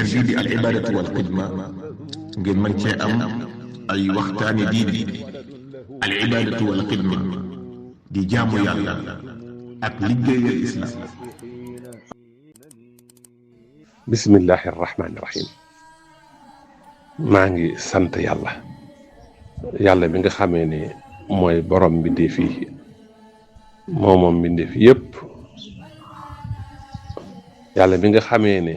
chaîne bii di al ibadatu wal xidma ngeen mën cee am ay waxtaani diine. al ibadatu wal xidma di jaamu yàlla ak liggéeyal islam. bismillahi rahmaani rahim. maa ngi sant yàlla bi nga xamee ne mooy borom mbindeef yi moom mbindeef yépp. yàlla bi nga xamee ne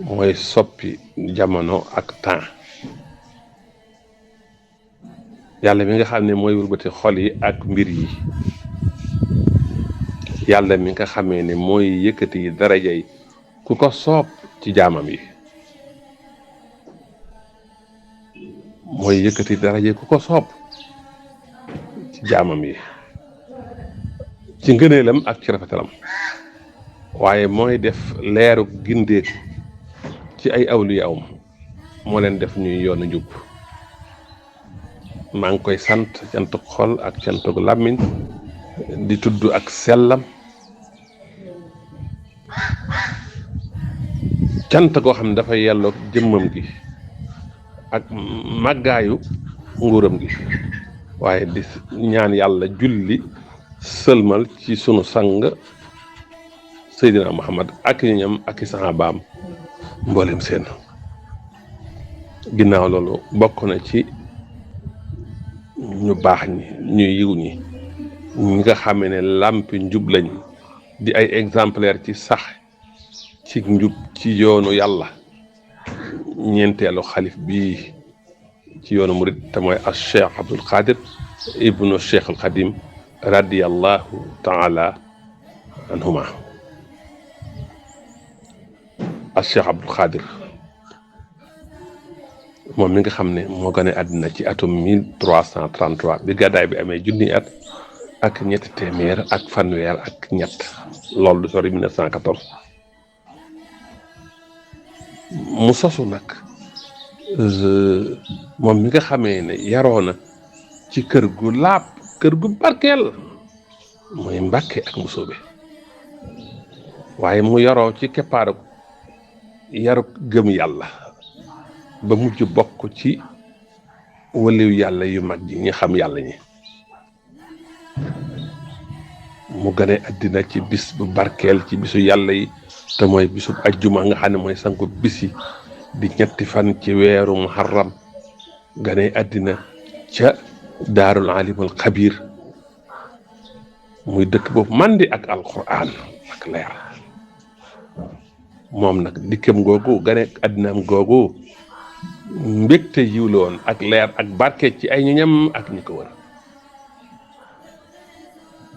mooy soppi jamono ak temps. yàlla bi nga xam ne mooy wëlbati xol yi ak mbir yi. yàlla mi nga xamee ne mooy yëkkati daraja yi ku ko soob ci jaamam yi. mooy yëkkati daraja yi ku ko soob ci jaamam yi ci ngëneelam ak ci rafetalam. waaye mooy def leeru gindeek ci ay awliyaawam moo leen def ñuy yoonu njub. maa ngi koy sant cantuk xol ak cantuk làmmiñ di tudd ak sellam cant goo xam ne dafa yelloog jëmmam gi ak màggaayu nguuram gi. waaye di ñaan yàlla julli sëlmal ci sunu sang Seydina Muhammad ak ñam ak i saxaabaam mboolem seen. ginnaaw loolu bokk na ci ñu baax ñi ñu yiw ñi nga xam ne làmpi njub lañ di ay exemplaire ci sax ci njub ci yoonu yàlla. ñeenteelu xalif bii ci yoonu murid te mooy al cheikh Abdul Qadir ibnu cheikh al Xadim radiyallahu taala anhuma. al cheikh Abdul Qadir moom mi nga xam ne moo gane àddina ci atum 1333 bi gàddaay bi amee junni at ak ñetti téeméer ak fanweer ak ñett loolu du sori 1914. mu sosu nag moom mi nga xamee ne yaroo na ci kër gu laab kër gu barkeel mooy Mbàkke ak Mbusoobe. waaye mu yaroo ci keppaaru yaru gëm yàlla ba mujj bokk ci waliyu yàlla yu mag ji ñi xam yàlla ñi. mu gane àddina ci bis bu barkeel ci bisu yàlla yi te mooy bisu ajjuma nga xam ne mooy sangu bis yi di ñetti fan ci weeru muharram. gane àddina ca daarul alimul xabir muy dëkk boobu mandi ak alquran ak leer. moom nag dikkam googu gane àddinaam googu mbégte yiw la woon ak leer ak barke ci ay ñoñam ak ñi ko wër.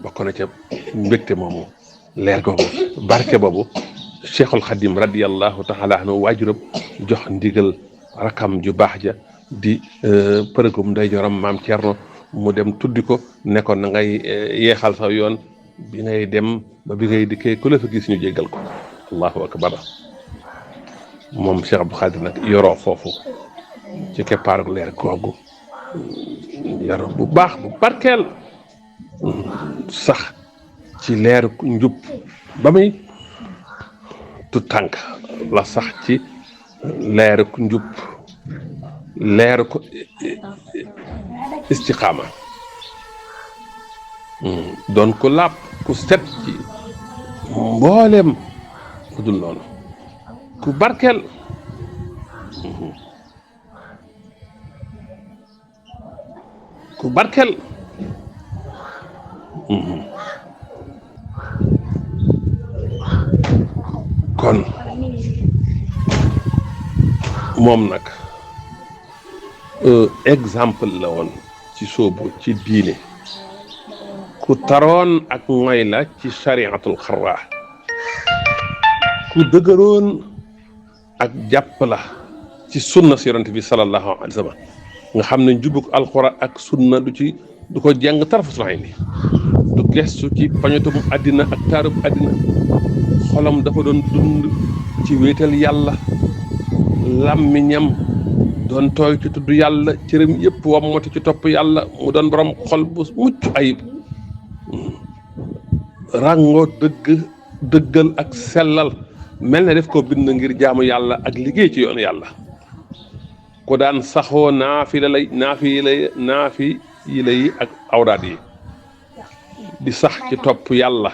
bokk na ca mbégte moomu leer googu barke boobu cheikhul xadim radiyallahu taala anhu waajuram jox ndigal rakam ju baax ja di përëgum nday joram maam Cerno mu dem tuddi ko nekkoon na ngay yeexal sa yoon bi ngay dem ba bi ngay dikkee ku la fa gis ñu jéggal ko. allahu akbar. moom Cheikh Abdou Khadir nag yoroo foofu ci keppaaru leer googu yoroo bu baax bu barkeel sax ci leeru njub ba muy tu tànk la sax ci leeru njub leeru ko istiqaama doon ko laab ku set ci mbooleem ku dul noonu ku barkeel. ku barkeel. kon moom nag exemple la woon ci sóobu ci diine ku taroon ak ngoy la ci shariatul xarra ku dëgëroon ak jàpp la ci sunna si yonent bi sallallahu alayhi wa sallam nga xam ne njubug alxuraan ak sunna du ko jàng tarafatul ayni du gestu ci pañotum àddina ak taarub àddina. xolam dafa doon dund ci wéetal yàlla làmmiñam doon tooy ci tudd yàlla cëram yëpp wammati ci topp yàlla mu doon borom xol bu mucc ayib ràngoo dëggal ak sellal mel na def ko bind ngir jaamu yàlla ak liggéey ci yoonu yàlla ku daan saxoo naafi yi ak awraat yi di sax ci topp yàlla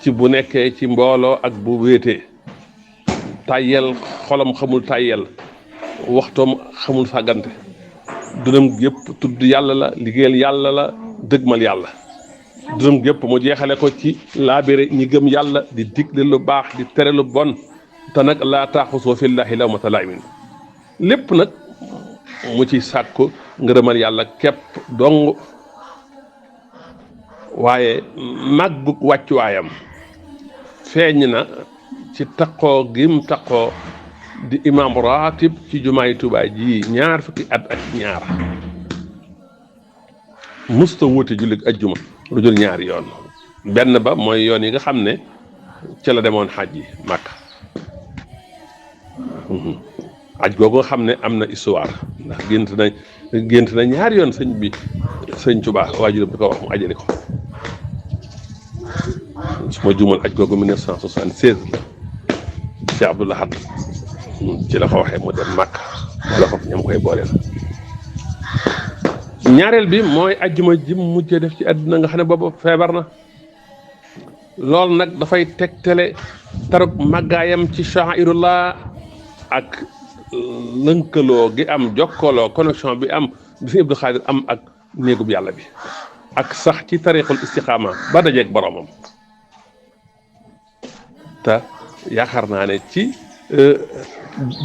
ci bu nekkee ci mbooloo ak bu wéetee tàyyel xolam xamul tàyyel waxtoom xamul sàggante dunam yëpp tudd yàlla la liggéeyal yàlla la dëgmal yàlla dunam yëpp mu jeexale ko ci laabire ñi gëm yàlla di digle lu baax di tere lu bon te nag laa taaxusoo fillaahi lawmata laa'imin lépp nag mu ci sàkku ngërëmal yàlla képp dong waaye màggug wàccuwaayam feeñ na ci taqoo gim taqoo di imam ratib ci jumaay Tuubaa ji 2 fukki at ak ñaar musta wuute jullit ajjuma lu jël ñaari yoon benn ba mooy yoon yi nga xam ne ca la demoon xaj yi Màkka aj googu nga xam ne am na histoire ndax gént na ñaari yoon sëñ Tuubaa waajuram di ko wax mu ajali ko su ma juumal aj googu 1976 la Cheikh Abdou Lahad ci la ko waxee mu dem Màkka wala foofu ñam koy booleel ñaareel bi mooy ajjuma ji mujjee def ci àdduna nga xam ne boobu feebar na loolu nag dafay tegtale taruk màggaayam ci sha'irullah ak lënkaloo gi am jokkaloo connexion bi am bi fi Abdou Khadir am ak néegub yàlla bi ak sax ci tariqul istiqaama ba dajeeg boromam te yaakaar naa ne ci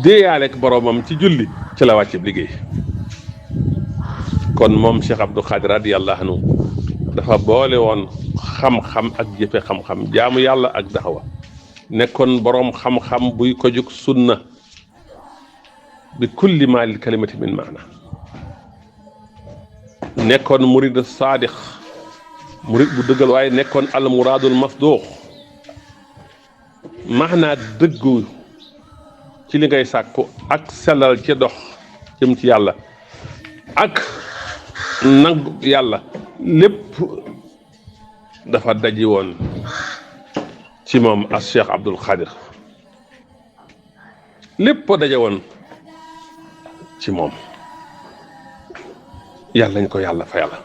déeyaaleeg boromam ci julli ci la wàcce liggéey kon moom Cheikh Abdou Khadir radiyallahu anhu dafa boole woon xam-xam ak jëfe xam-xam jaamu yàlla ak daxawa nekkoon borom xam-xam buy ko jug sunna bi kulli maa lil kalimati min maana nekkoon murid saadiq murid bu dëggal waaye nekkoon al muraadul masduuq maanaa dëggu ci li ngay sàkku ak sellal ci dox jëm ci yàlla ak nangu yàlla lépp dafa daji woon ci moom as Cheikh Abdul Khadir lépp daje woon ci moom yàlla nañ ko yàlla fa yàlla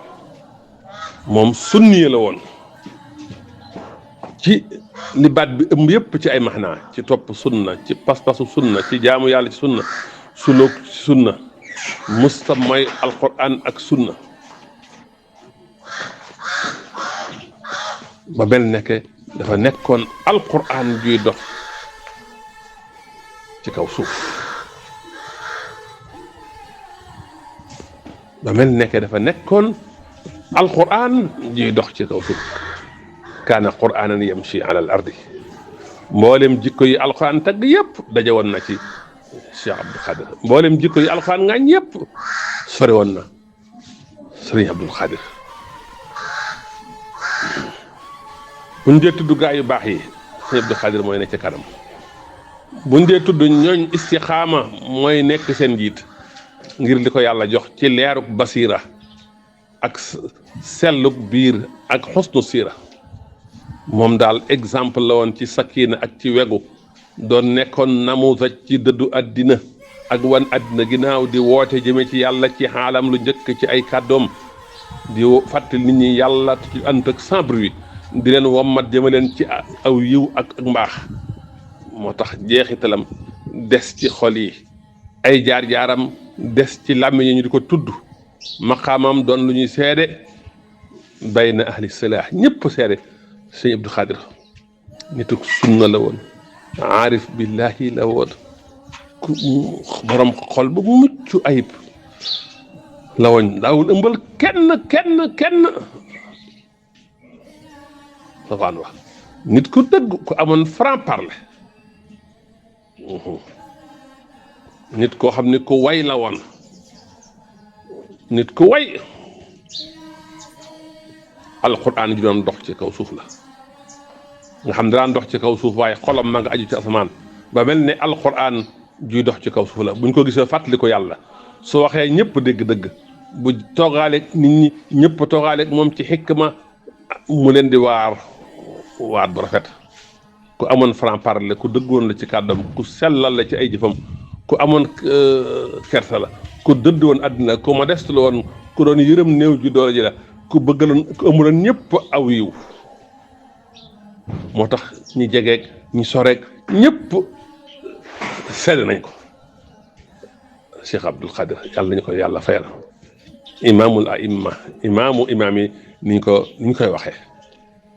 moom sunni la woon ci li baat bi ëmb yëpp ci ay maxnaa ci topp sunna ci pas-pasu sunna ci jaamu yàlla ci sunna suluk ci sunna musta mooy alquran ak sunna ba mel nekke dafa nekkoon alquran juy dox ci kaw suuf ba mel nekke dafa nekkoon alquran juy dox ci kaw suuf kaana quraanan yamshi ala al ardi mboolem jikko yi alquran tagg yëpp daje woon na ci Cheikh Abdou Khadir mboolem jikko yi alquran ngaañ yëpp sori woon na Sëriñ Abdou Khadir buñ dee tudd gaa yu baax yi Sëriñ Abdou Khadir mooy nekk ci kanam buñ dee tudd ñooñ istixaama mooy nekk seen njiit ngir li ko yàlla jox ci leeruk basira ak selluk biir ak xusnu siira moom daal exemple la woon ci sakina ak ci wegu doon nekkoon namuzaj ci dëddu àddina ak wan àddina ginnaaw di woote jëme ci yàlla ci xaalam lu njëkk ci ay kàddoom di fàttali nit ñi yàlla ci ànd ak sans bruit di leen wommat jëme leen ci aw yiw ak mbaax moo tax jeexitalam des ci xol yi ay jaar-jaaram des ci làmmiñ yi ñu di ko tudd maqaamam doon lu ñuy seede bayna ahli silaah ñëpp seede Sëñ Abdou Khadir nitu sunna la woon aarif billahi la woon ku borom xol bu mucc ayib la woon daawul ëmbal kenn safaan wax nit ku dëgg ku amoon franc parler nit koo xam ne ku way la woon nit ku way alquran ji doon dox ci kaw suuf la nga xam ne daan dox ci kaw suuf waaye xolam ma nga aju ci asamaan ba mel ne alquran juy dox ci kaw suuf la buñ ko gisee fàttali ko yàlla su waxee ñëpp dégg-dëgg bu toogaaleeg nit ñi ñëpp toogaaleeg moom ci xikma mu leen di waar bu rafet ku amoon franc-parler ku dëggoon la ci kàddam ku sellal la ci ay jëfam ku amoon kersa la ku dëdd woon àddina ku modeste la woon ku doon yërëm néew ji doole ji la ku bëggaloon ku amuloon ñëpp aw yiw moo tax ñi jegeeg ñi soreeg ñëpp sedd nañ ko Cheikh Abdoul Khadir yàlla nañu ko yàlla fayal imaamul aimma imaamu imaam yi ni ñu koy waxee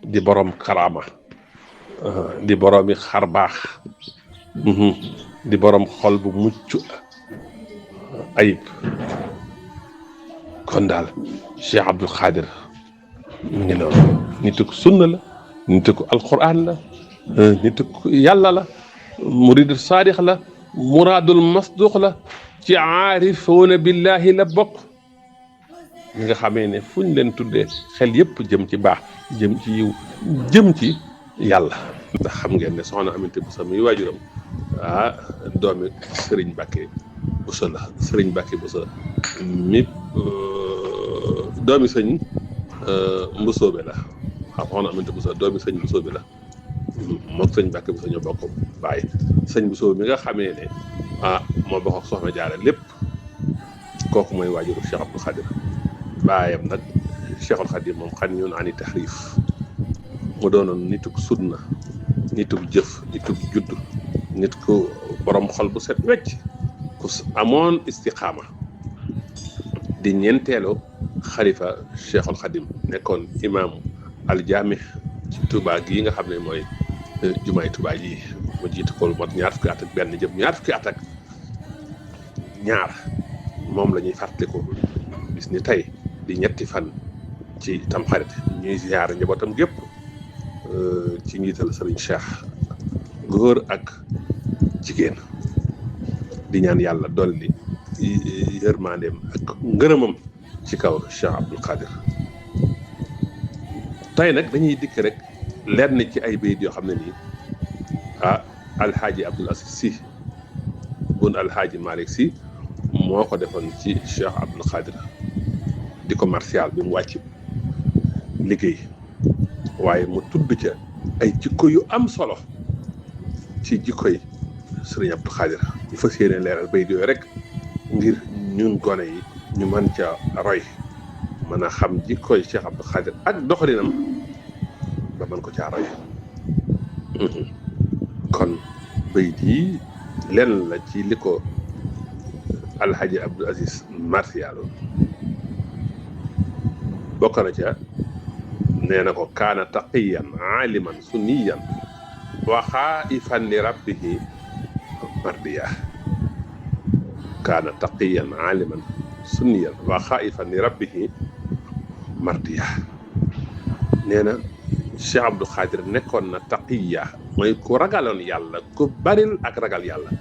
di borom karaama di borom yi xar baax di borom xol bu mucc ayib kon daal Cheikh Abdoul Khadir mi ngi noonu nituk sunna la nituk alquran la nituk yàlla la murid saadix la muraadul masduq la ci aarifuuna billahi la bokk ñi nga xamee ne fu ñu leen tuddee xel yëpp jëm ci baax jëm ci yiw jëm ci yàlla ndax xam ngeen ne soxna Aminata Bousso mi waajuram doomi Sëriñ Mbàkke Bousso la Sëriñ Mbàkke Bousso mi doomi sëñ Mbusoobe la waaw soxna Aminata Bousso doomi sëñ Mbusoobe la moom sëñ Mbàkke Bousso ñoo bokk bàyyi sëñ Mbusoobe mi nga xamee ne moo bokk ak soxna Jaara lépp kooku mooy waajuru Cheikh Abdoul Khadir baayam nag Cheikhul Khadim moom xam ñun ani taxriif mu doonoon nituk sunna nituk jëf nituk judd nit ku borom xol bu set wecc ku amoon istiqaama di ñeenteelu xalifa Cheikhul Khadim nekkoon imaamu aljaami ci Touba gii nga xam ne mooy jumaay Touba ji mu jiitu ko mot ñaar fukki at ak benn jëm ñaar fukki at ak ñaar moom la ñuy fàttaliku bis ni tey di ñetti fan ci tamxarit ñuy ziyaar njabootam gépp ci njiital Serigne Cheikh góor ak jigéen di ñaan yàlla dolli yërmandeem ak ngërëmam ci kaw Cheikh Abdoul Khadir tey nag dañuy dikk rek lenn ci ay bayit yoo xam ne nii alxaaji Abdoul Aziz Sy bun alxaaji Malick Sy moo ko defoon ci Cheikh Abdoul Khadir di ko martial bi mu wàcc liggéey waaye mu tudd ca ay jikko yu am solo ci jikkoy Sëriñ Abdoul Khadir ñu fas yéene leeral bayit yooyu rek ngir ñun gone yi ñu mën ca roy mën a xam jikkoy Cheikh Abdoul Khadir ak doxalinam ba mën ko caa roy kon bayit yi lenn la ci li ko alxaaji Abdoul Aziz martial bokk na ca nee na ko kaana taqiyan aaliman sunniyan wa xaaifan li rabbihi mardiya kaana taqiyan aaliman sunniyan wa xaaifan li rabbihi mardiya nee na Cheikh Abdoul Khadir nekkoon na taqiya mooy ku ragaloon yàlla ku baril ak ragal yàlla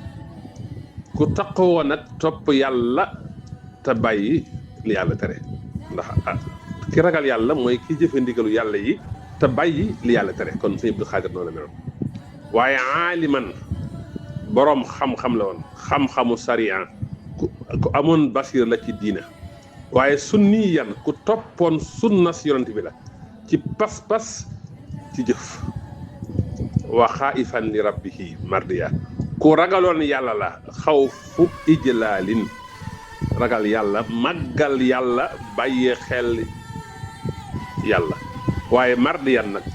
ku taqoo nag topp yàlla te bàyyi li yàlla tere ndax ki ragal yàlla mooy ki jëfe ndigalu yàlla yi te bàyyi li yàlla tere kon sëñ Abdoul Khadir noonu la meloon waaye aaliman boroom xam-xam la woon xam-xamu sariya ku amoon basir la ci diina waaye sunniyan ku toppoon sunna si yonent bi la ci pas-pas ci jëf wa xaaifan li rabbihi mardiya ku ragaloon yàlla la xawfu ijlaalin ragal yàlla màggal yàlla bàyyee xel yàlla waaye mardiyan nag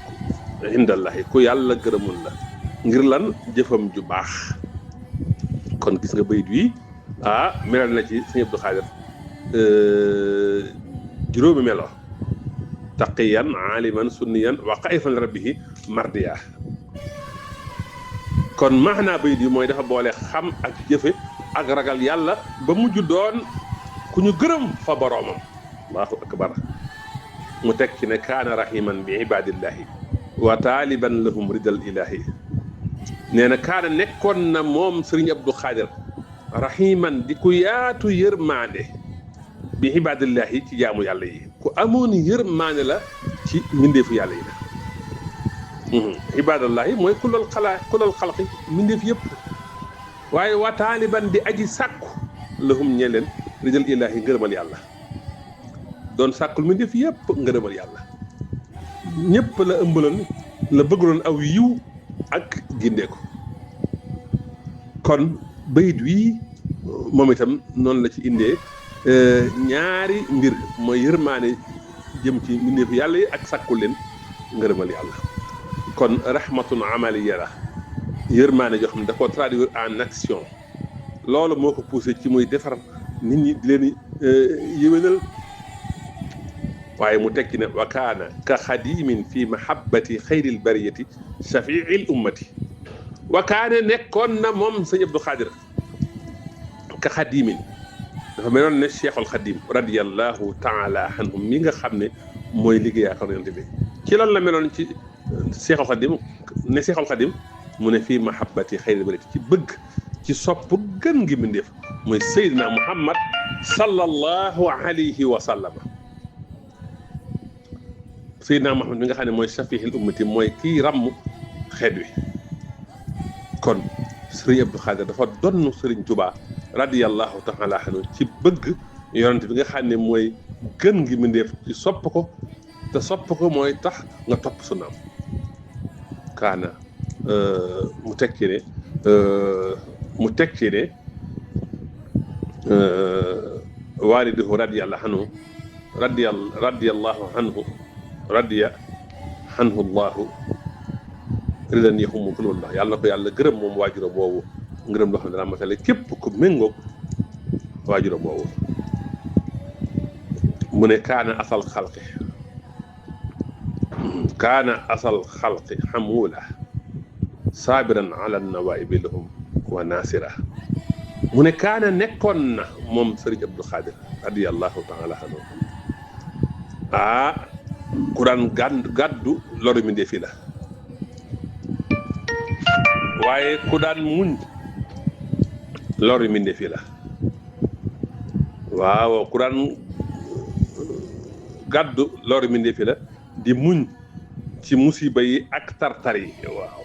indallahi ku yàlla gërëmul la ngir lan jëfam ju baax kon gis nga bayit wi melal na ci sëñ Abdoul Khadir juróomi melo taqiyan aaliman sunniyan wa xaifan rabbihi mardiya kon maanaa bayit yi mooy dafa boole xam ak jëfe ak ragal yàlla ba mujj doon ku ñu gërëm fa boroomam allahu akbar mu teg ci ne kaana rahiman bi ibadillahi wa taaliban lahum ridal ilahi nee na kaana nekkoon na moom Sëriñ Abdoul Khadir rahiman di ku yaatu yërmaande bi ibadillahi ci jaamu yàlla yi ku amoon yërmaande la ci mbindeefu yàlla yi la ibadallahi mooy kulal xalqi mbindeef yëpp waaye wa taaliban di aji sàkku lahum ñe leen rijal ilaahi ngërëmal yàlla doon sàkkul mbindeef yëpp ngërëmal yàlla ñëpp la ëmbaloon la bëggaloon aw yiw ak gindeeku. kon bayit wi moom itam noonu la ci indee ñaari mbir mooy yërmaane jëm ci mbindeefu yàlla yi ak sàkkul leen ngërëmal yàlla. kon rahmatun amaliya la yërmaane joo xam ne da koo traduire en action loolu moo ko poussé ci muy defar nit ñi di leen yéwénal waaye mu tekki ne wa kaana ka xadimin fi mahabbati xayril bariyati shafiil ummati wa kaane nekkoon na moom sëñ Abdou Khadir ka xadimin dafa meloon ne Cheikhul Xadim radiyallahu taala anhum mi nga xam ne mooy liggéeyaa ko yonent bi ci lan la meloon ci Cheikhul Xadim ne Cheikhul Xadim mu ne fii mahabbati xayril bariyati ci bëgg ci sopp gën gi mbindéef mooy Seydina Muhammad sallallahu alayhi wa sallam. Seydina Muhammad mi nga xam ne mooy shafihil ummati mooy kii ràmm xeet wi. kon Serigne Abdou Khadir dafa donn Serigne Touba radiyallahu taala anhu ci bëgg yonent bi nga xam ne mooy gën gi mbindéef ci sopp ko te sopp ko mooy tax nga topp sunnaam. kaana mu tekki ne waaliduhu radiyallahu anhu radiya anhu Allahu ridan yahumu kullallah yàlla na ko yàlla gërëm moom waajuram boobu ngërëm loo xam ne dana matale képp ku méngoog waajuram boobu. mu ne kaana asal xalqi xamuula saabiran ala nawaibi lahum wa nasira. mu ne kaana nekkoon na moom Serigne Abdou Khadir radiyallahu taala anhu ku daan gàddu loru mi ndeefi la waaye ku daan muñ loru mi ndeefi la waaw ku daan gàddu loru mi ndeefi la di muñ ci musiba yi ak tartar yi. waaw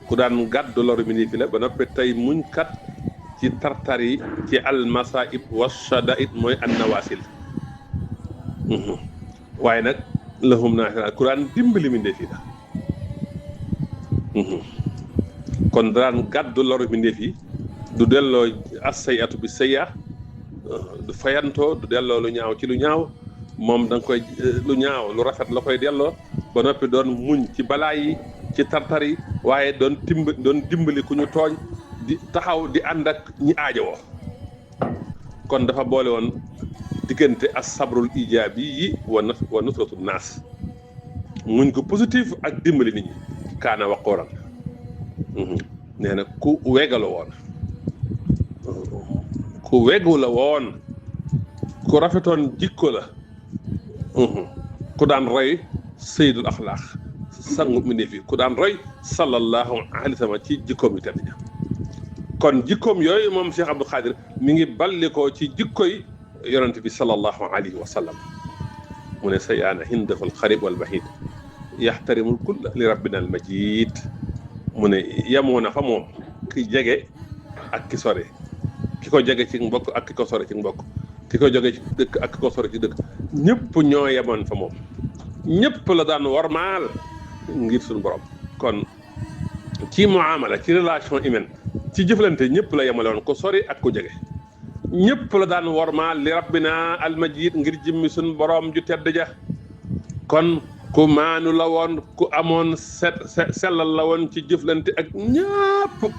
ku daan gàddu loru mi ndeefi la ba noppi tey muñ kat ci tartar yi ci almasaib wa shadaid mooy annawasil. waaye nag lahum naasira ku daan dimbali mbindéef yi la. kon daan gàddu loru mbindéef yi du delloo as-sayyi'atu bi sayyi'a du fayantoo du delloo lu ñaaw ci lu ñaaw moom da nga koy lu ñaaw lu rafet la koy delloo ba noppi doon muñ ci balaa yi ci tartar yi waaye doon dimbali ku ñu tooñ di taxaw di ànd ak ñi aajowoo. kon dafa boole woon diggante as-sabrul ijaabi yi wa nusratu naas muñ ko positif ak dimbali nit ñi. kaana waqooran nee na ku wegala woon ku wegu la woon ku rafetoon jikko la ku daan roy sayyidul axlaaq sangu mbindéef yi ku daan roy sallallahu alayhi wa sallam ci jikkoom yu tedd ja. kon jikkoom yooyu moom Cheikh Abdou Khadir mi ngi ballikoo ci jikkoy yonent bi sallallahu alayhi wa sallam. mu ne sayaana hindafal xarib wal bahid yaxtarimul kulla li rabbina al majid. mu ne yemoo na fa moom ki jege ak ki sore ki ko jege ci mbokk ak ki ko sore ci mbokk ki ko jóge ci dëkk ak ki ko sore ci dëkk ñëpp ñoo yemoon fa moom ñëpp la daan wormaal ngir suñu borom. kon ci muamala ci relation humaine ci jëflante ñëpp la yemale woon ko sori ak ku jege ñëpp la daan wormaal li rabbina al majid ngir jëmmi suñu borom ju tedd ja. kon ku maanu la woon ku amoon sellal la woon ci jëflante ak ñëpp.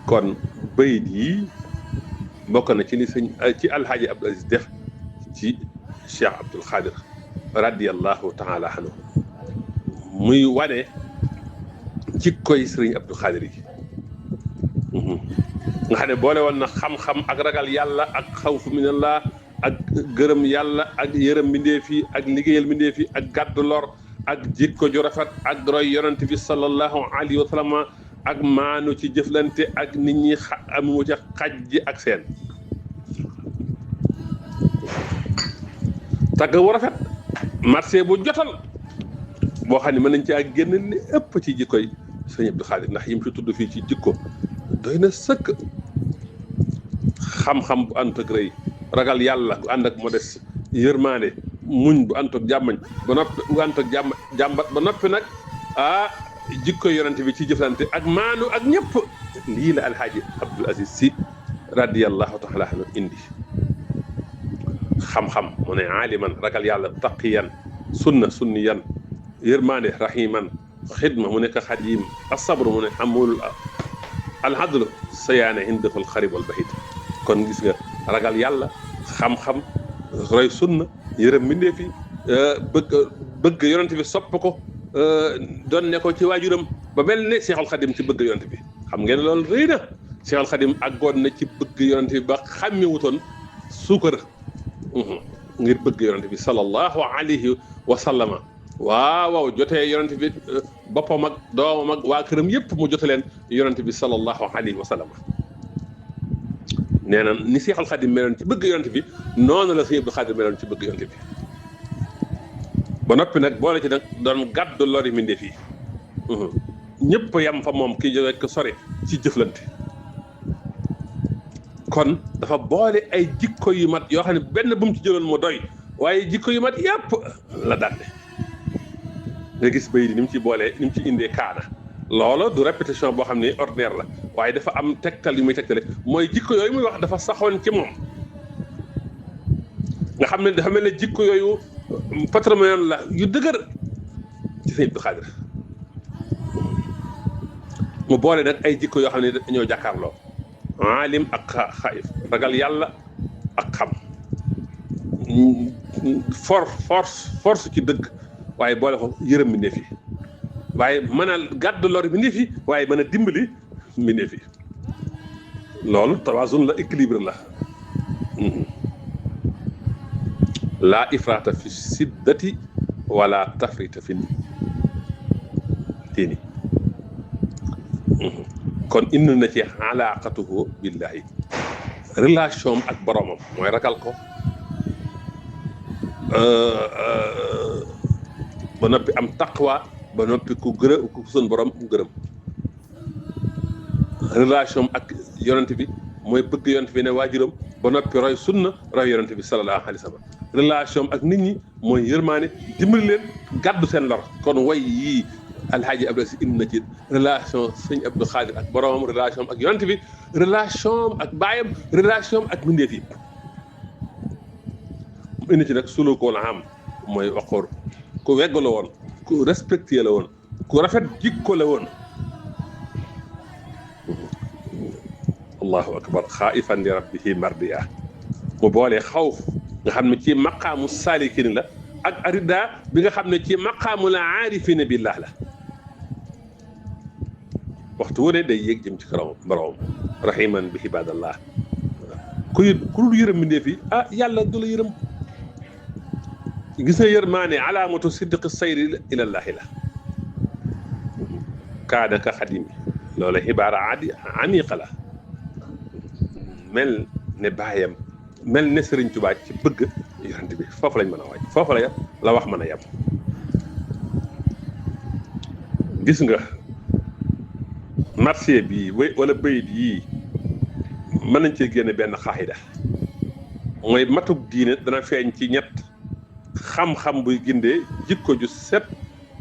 kon bayit yi bokk na ci li ci alhaaji Abdou Aziz def ci Cheikh Abdou Khadir radiyallahu taala anhu muy wane jikkoy Sëriñ Abdou Khadir yi nga xam ne boole woon na xam-xam ak ragal yàlla ak xawfu minallah ak gërëm yàlla ak yërëm mbindeef yi ak liggéeyal mbindeef yi ak gàddu lor ak jikko ju rafet ak roy yonent bi sallallahu alayhi wa sallam ak maanu ci jëflante ak nit ñi amu ca xaj ji ak seen tagg wu rafet marché bu jotal boo xam ne mën nañ ci ak génn li ëpp ci jikkoy Sëriñ Abdou Khadir ndax yim fi tudd fii ci jikko doy na sëkk. xam-xam bu ànd ak rëy ragal yàlla bu ànd ak modeste yërmaande muñ bu ànd ak jàmmañ ba noppi bu ànd ak jàmbat ba noppi nag jikko yonent bi ci jëflante ak maanu ak ñëpp lii la alhaaji Abdul Aziz Sy radiyallahu taala anhu indi xam-xam mu ne aaliman ragal yàlla taqiyan sunniyan yërmaande rahiman xidma mu nekk xadim asabru mu ne amul alhadlu sayaane hindaful xarib wal bahit kon gis nga ragal yàlla xam-xam roy sunna yërëm mbindeef yi bëgg yonent bi sopp ko doon ne ko ci waajuram ba mel ne Cheikhul Khadim ci bëgg yonent bi xam ngeen loolu rëy na Cheikhul Khadim àggoon na ci bëgg yonent bi ba xàmmewutoon suukar ngir bëgg yonent bi sallallahu alayhi wa sallama waaw jotee yonent bi boppam ak doomam ak waa këram yëpp mu jote leen yonent bi sallallahu alayhi wa sallama nee na ni Cheikhul Khadim meloon ci bëgg yonent bi noonu la Sëñ Abdou Khadir meloon ci bëgg yonent bi ba noppi nag boole ci nag doon gàddu lori mbindéef yi ñëpp yam fa moom ki jóge ko sori ci jëflante kon dafa boole ay jikko yu mat yoo xam ne benn bu mu ci jëloon mu doy waaye jikko yu mat yëpp la dande nga gis bay di ni mu ci boolee ni mu ci indee kaana loolu du répétition boo xam ne ordinaire la waaye dafa am tegtal yu muy tegtale mooy jikko yooyu muy wax dafa saxoon ci moom nga xam ne dafa mel ne jikko yooyu patrimoine la yu dëgër ci Sëñ Abdou Khadir mu boole nag ay jikko yoo xam ne dañoo jàkkaarloo aalim ak xaayif ragal yàlla ak xam force ci dëgg waaye boole ko yërëm mbindéef yi waaye mën a gàddu lor mbindéef yi waaye mën a dimbali mbindéef yi loolu tawaasun la équilibre la laa ifraata fi siddati wala tafrita fi diini kon indi na ci alaaqatuhu billahi relation ak boromam mooy ragal ko ba noppi am taqwa ba noppi ku sun borom ku gërëm relation ak yonent bi mooy bëgg yonent bi ne waajuram ba noppi roy sunna roy yonent bi sallallahu alayhi wa sallam relation ak nit ñi mooy yërmaane dimbali leen gàddu seen lor kon way yii alhaaji Abdou Aziz indi na ci relation Sëñ Abdou Khadir ak boromam relation ak yonent bi relation ak baayam relation ak mbindeef yi mu indi ci nag sulukul am mooy waqoor ku wegg la woon ku respecté la woon ku rafet jikko la woon allahu akbar xaa'ifan li rabbihi mardiya mu boolee xawf nga xam ne ci maqaamu saalikin la ak arida bi nga xam ne ci maqaamu la aarifina billah la waxtu wu ne day yéeg jëm ci karam borom rahiman bi ibadallah ku dul yërëm mbindéef yi yàlla du la yërëm gis na yërmaane alaamatu sidqi sayri ilallahi la kaana ka xadimi loola xibaara aniqa la mel ne baayam mel ne Sëriñ Tuubaa ci bëgg yonent bi foofu lañ mën a waaj foofu la wax mën a yem gis nga marché bi wala bayit yii mën nañ cee génne benn xaaxida mooy matuk diine dana feeñ ci ñett xam-xam buy gindee jikko ju set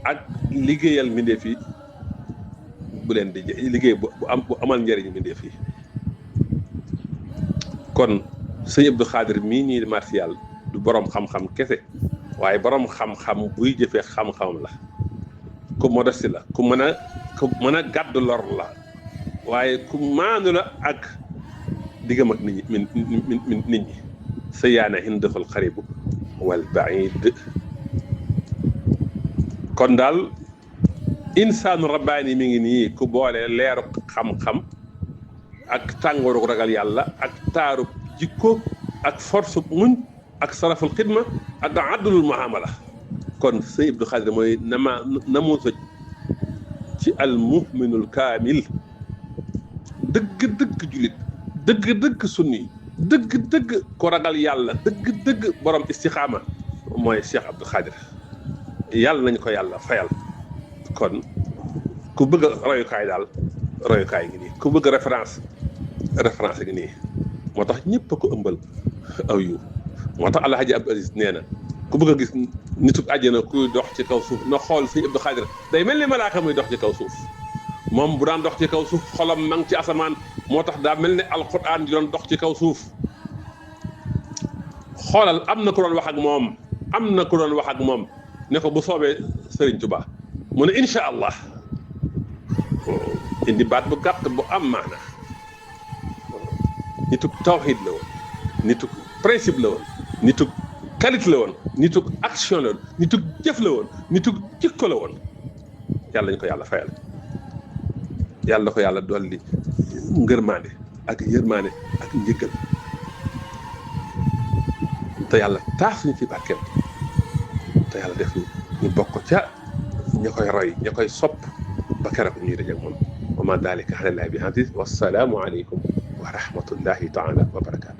ak liggéeyal mbindeef yi bu leen di liggéey bu amal njëriñ mbindeef yi kon Sëñ Abdou Khadir mii nii martial du borom xam-xam kese waaye borom xam-xam buy jëfee xam-xam la ku modeste la ku mën a gàddu lor la waaye ku maanu la ak diggam ak nit ñi nit ñi sa yaana hindafal xaribu wal baid kon daal insaanu rabbaani mi ngi nii ku boole leeru xam-xam ak tàngooru ragal yàlla ak taaru jikko ak force muñ ak saraful xidma ak addulul muamala kon Sëñ Abdou Khadir mooy namuusaj ci al muminul kaamil dëgg-dëgg julit dëgg-dëgg sunni dëgg-dëgg ko ragal yàlla dëgg-dëgg borom istixaama mooy Cheikh Abdou Khadir yàlla nañ ko yàlla fayal kon ku bëgg a royukaay daal royukaay ngi nii ku bëgg référence ngi nii moo tax ñëpp a ko ëmbal aw yu moo tax Alhaji Abdou Aziz nee na ku bëgg a gis nitu àjjana kuy dox ci kaw suuf na xool sëñ Abdou Khadir day mel ni malaaka muy dox ci kaw suuf moom bu daan dox ci kaw suuf xolam ma ngi ci asamaan moo tax daa mel ne alquran di doon dox ci kaw suuf xoolal am na ku doon wax ak moom ne ko bu soobee Serigne Touba mu ne incha allah indi baat bu gàtt bu am maana nitu tawxiid la woon nitu principe la woon nitu qualité la woon nitu action la woon nitu jëf la woon nitu jikko la woon yàlla ñu ko yàlla fayal yàlla ko yàlla dolli ngërmaande ak yërmaande ak njëggal te yàlla taas ñu ci barkeem te yàlla def ñu bokk ca ña koy roy ña koy sopp ba keroog ñuy dajeeg moom wa ma dalika ala llahi bi aziz wassalaamu aleykum wa rahmatullahi taala wa barakaatu